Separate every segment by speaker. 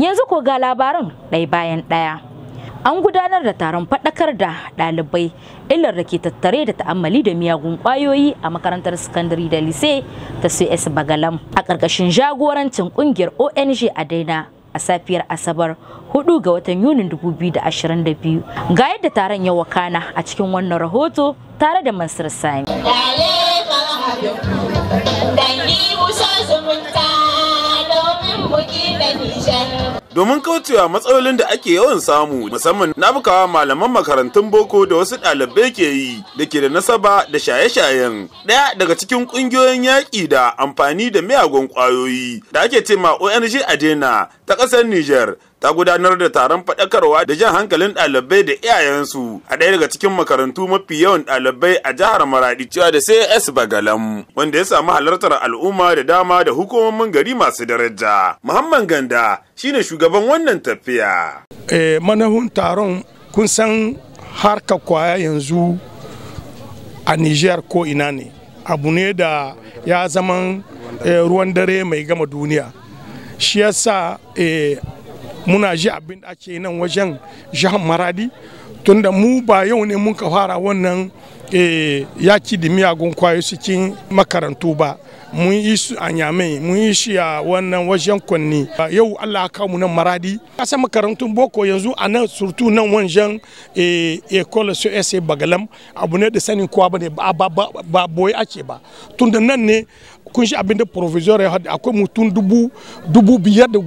Speaker 1: Yanzu ko ga labaran ɗaya bayan ɗaya. An gudanar da taron faɗakar da ɗalibai illar da ke tattare da ta'ammali da miyagun kwayoyi a makarantar sakandare da lise ta CS Bagalam a ƙarƙashin jagorancin ƙungiyar ONG a daina a safiyar Asabar 4 ga watan Yunin 2022. Ga yadda taron ya wakana a cikin wannan rahoto tare da Mansur Sani.
Speaker 2: Domin kaucewa matsalolin da ake yawan samu musamman na bukawa malaman makarantun boko da wasu ɗalibai ke yi da ke da nasaba da shaye-shayen. Ɗaya daga cikin ƙungiyoyin yaƙi da amfani da miyagun ƙwayoyi da ake ce ma ONG Adena ta ƙasar Niger ta gudanar da taron faɗakarwa da jan hankalin ɗalibai da iyayensu a ɗaya daga cikin makarantu mafi yawan ɗalibai a jihar Maradi cewa da CS Bagalam, wanda ya samu halartar al'umma da dama da hukumomin gari masu daraja. Muhammad Ganda shine shugaban wannan tafiya.
Speaker 3: Manahun taron kun san harka kwaya yanzu a Niger ko ina ne abu ne da ya zama ruwan dare mai gama duniya. Shi yasa muna ji abin da ake nan wajen jihar Maradi tunda mu ba yau ne mun ka fara wannan yaki da miyagun kwayoyi cikin makarantu ba. Mun yi su a Nyamai, mun yi shi a wannan wajen Kwanni. Yau Allah ka mu nan Maradi. Kasa makarantun boko yanzu a nan surtu nan wajen Ecole CS Bagalam abu ne da sanin kowa bane ba boye ake ba. Tunda nan ne kun shi abin da provisor ya hada akwai mutum dubu biyar da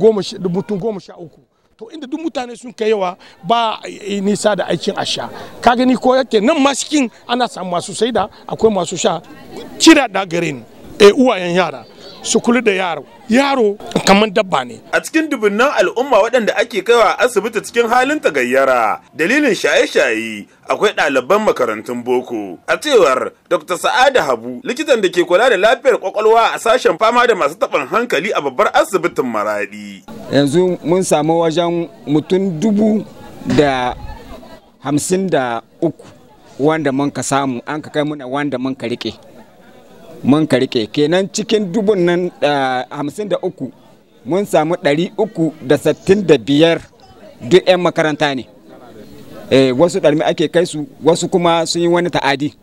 Speaker 3: mutum 13. To inda duk mutane sun kai yawa ba nisa da aikin asha. Ka gani ko yake nan maskin ana samu masu saida akwai masu sha kira da gare ni. Uwayen yara su kula da yaro kamar dabba ne. A
Speaker 2: cikin dubunnan al'umma waɗanda ake kaiwa asibiti cikin halin tagayyara dalilin shaye-shaye akwai ɗaliban makarantun boko. A cewar Dr. Sa'ada Habu, likitan da ke kula da lafiyar kwakwalwa a sashen fama da masu taɓin hankali a babbar asibitin Maradi.
Speaker 4: Yanzu mun samu wajen mutum 53 wanda mun ka samu an ka kai muna wanda mun ka rike. Kenan cikin 53 mun samu 365 duk 'yan makaranta ne. Wasu ɗalmi ake kai su, wasu kuma sun yi wani ta'adi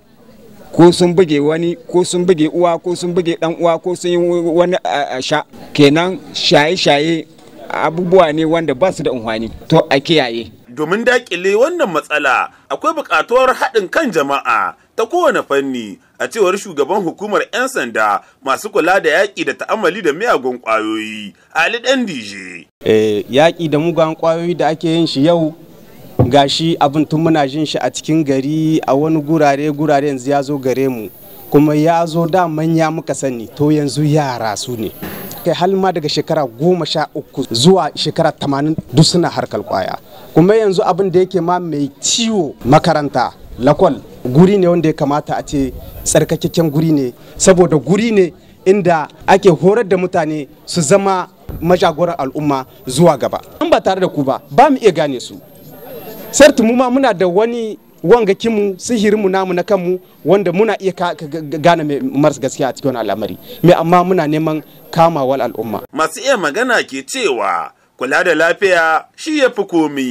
Speaker 4: ko sun buge wani ko sun buge uwa ko sun buge dan uwa ko sun yi wani sha. Kenan shaye-shaye abubuwa ne wanda ba su da unhwani, to a kiyaye.
Speaker 2: Domin dakile wannan matsala akwai buƙatuwar haɗin kan jama'a ta kowane fanni, a cewar shugaban hukumar 'yan sanda masu kula da yaƙi da ta'ammali da miyagun ƙwayoyi Ali Dan Dije.
Speaker 5: Yaƙi da mugayen ƙwayoyi da ake yin shi yau gashi abin tun muna jin shi a cikin gari a wani gurare yanzu ya zo gare mu, kuma ya zo da manya muka sani, to yanzu yara su ne. Kai hal ma daga shekara 13 zuwa shekara 80 duk suna harkar kwaya. Kuma yanzu abin da yake ma mai ciwo makaranta lakwal guri ne wanda ya kamata a ce tsarkakakken guri ne, saboda guri ne inda ake horar da mutane su zama majagoran al'umma zuwa gaba. An ba tare da ku ba mu iya gane su. Sartu mu ma muna da wani wangakinmu sihirinmu namu na kanmu wanda muna iya gane maras gaskiya a cikin al'amari, amma muna neman kamawar al'umma.
Speaker 2: Masu iya magana ke cewa kula da lafiya shi ya fi komi.